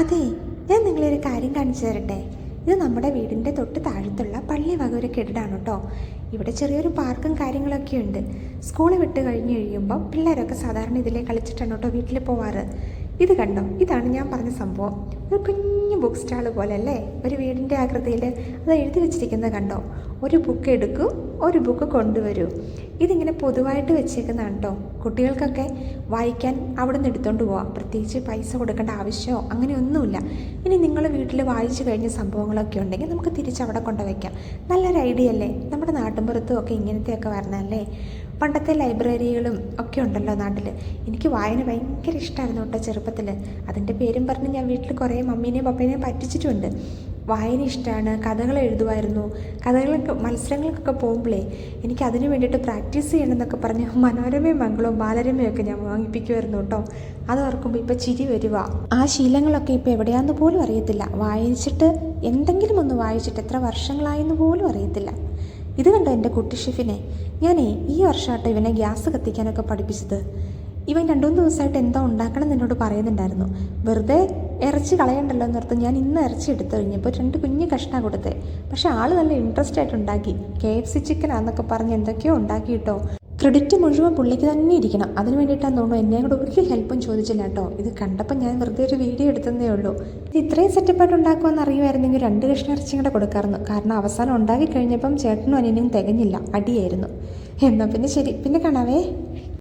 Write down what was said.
അതെ, ഞാൻ നിങ്ങളൊരു കാര്യം കാണിച്ചു തരട്ടെ. ഇത് നമ്മുടെ വീടിൻ്റെ തൊട്ട് താഴത്തുള്ള പള്ളി വക ഒരു കെട്ടിടമാണ് കേട്ടോ. ഇവിടെ ചെറിയൊരു പാർക്കും കാര്യങ്ങളൊക്കെ ഉണ്ട്. സ്കൂൾ വിട്ട് കഴിഞ്ഞ് കഴിയുമ്പോൾ പിള്ളേരൊക്കെ സാധാരണ ഇതിലേ കളിച്ചിട്ടാണ് കേട്ടോ വീട്ടിൽ പോവാറ്. ഇത് കണ്ടോ, ഇതാണ് ഞാൻ പറഞ്ഞ സംഭവം. ഒരു കുഞ്ഞു ബുക്ക് സ്റ്റാൾ പോലെ അല്ലേ, ഒരു വീടിൻ്റെ ആകൃതിയിൽ അത് എഴുതി വെച്ചിരിക്കുന്നത് കണ്ടോ. ഒരു ബുക്ക് എടുക്കൂ, ഒരു ബുക്ക് കൊണ്ടുവരൂ. ഇതിങ്ങനെ പൊതുവായിട്ട് വെച്ചേക്കുന്നതാണ് കേട്ടോ. കുട്ടികൾക്കൊക്കെ വായിക്കാൻ അവിടെ നിന്ന് എടുത്തുകൊണ്ട് പോവാം. പ്രത്യേകിച്ച് പൈസ കൊടുക്കേണ്ട ആവശ്യമോ അങ്ങനെയൊന്നുമില്ല. ഇനി നിങ്ങൾ വീട്ടിൽ വായിച്ചു കഴിഞ്ഞ സംഭവങ്ങളൊക്കെ ഉണ്ടെങ്കിൽ നമുക്ക് തിരിച്ചവിടെ കൊണ്ടുവയ്ക്കാം. നല്ലൊരു ഐഡിയ അല്ലേ? നമ്മുടെ നാട്ടിൻപുറത്തും ഒക്കെ ഇങ്ങനത്തെയൊക്കെ വരണമല്ലേ. പണ്ടത്തെ ലൈബ്രറികളും ഒക്കെ ഉണ്ടല്ലോ നാട്ടിൽ. എനിക്ക് വായന ഭയങ്കര ഇഷ്ടമായിരുന്നു കേട്ടോ ചെറുപ്പത്തിൽ. അതിൻ്റെ പേരും പറഞ്ഞ് ഞാൻ വീട്ടിൽ കുറേ മമ്മീനെയും പപ്പേനെയും പറ്റിച്ചിട്ടുണ്ട്. വായന ഇഷ്ടമാണ്, കഥകൾ എഴുതുമായിരുന്നു. കഥകളൊക്കെ മത്സരങ്ങൾക്കൊക്കെ പോകുമ്പോഴേ എനിക്ക് അതിന് വേണ്ടിയിട്ട് പ്രാക്ടീസ് ചെയ്യണമെന്നൊക്കെ പറഞ്ഞ് മനോരമയും മംഗളവും ബാലരമയൊക്കെ ഞാൻ വാങ്ങിപ്പിക്കുമായിരുന്നു കേട്ടോ. അത് ഓർക്കുമ്പോൾ ഇപ്പോൾ ചിരി വരുക. ആ ശീലങ്ങളൊക്കെ ഇപ്പോൾ എവിടെയാണെന്ന് പോലും അറിയത്തില്ല. വായിച്ചിട്ട് എന്തെങ്കിലും ഒന്ന് വായിച്ചിട്ട് എത്ര വർഷങ്ങളായെന്ന് പോലും അറിയത്തില്ല. ഇത് കണ്ടോ എൻ്റെ കുട്ടി ഷെഫിനെ. ഞാനേ ഈ വർഷമാട്ടോ ഇവനെ ഗ്യാസ് കത്തിക്കാനൊക്കെ പഠിപ്പിച്ചത്. ഇവൻ 2-3 ദിവസമായിട്ട് എന്താ ഉണ്ടാക്കണം എന്ന് എന്നോട് പറയുന്നുണ്ടായിരുന്നു. വെറുതെ ഇറച്ചി കളയണ്ടല്ലോ എന്നോർത്ത് ഞാൻ ഇന്ന് ഇറച്ചി എടുത്തു കഴിഞ്ഞപ്പോൾ 2 കുഞ്ഞ് കഷ്ണം കൊടുത്തേ. പക്ഷെ ആൾ നല്ല ഇൻട്രസ്റ്റ് ആയിട്ട് ഉണ്ടാക്കി. KFC ചിക്കനാന്നൊക്കെ പറഞ്ഞ് എന്തൊക്കെയോ ഉണ്ടാക്കി കേട്ടോ. ക്രെഡിറ്റ് മുഴുവൻ പുള്ളിക്ക് തന്നെ ഇരിക്കണം. അതിന് വേണ്ടിയിട്ടാന്ന് തോന്നുന്നു എന്നെ കൂടെ ഒരു ഹെൽപ്പും ചോദിച്ചില്ല കേട്ടോ. ഇത് കണ്ടപ്പോൾ ഞാൻ വെറുതെ ഒരു വീഡിയോ എടുത്തതേ ഉള്ളൂ. ഇത് ഇത്രയും സെറ്റപ്പായിട്ട് ഉണ്ടാക്കുമെന്ന് അറിയുമായിരുന്നെങ്കിൽ 2 കഷ്ണം ഇറച്ചിയും കൂടെ കൊടുക്കാമായിരുന്നു. കാരണം അവസാനം ഉണ്ടാക്കി കഴിഞ്ഞപ്പം ചേട്ടനും അനിയനും തികഞ്ഞില്ല, അടിയായിരുന്നു. എന്നാൽ പിന്നെ ശരി, പിന്നെ കാണാവേ.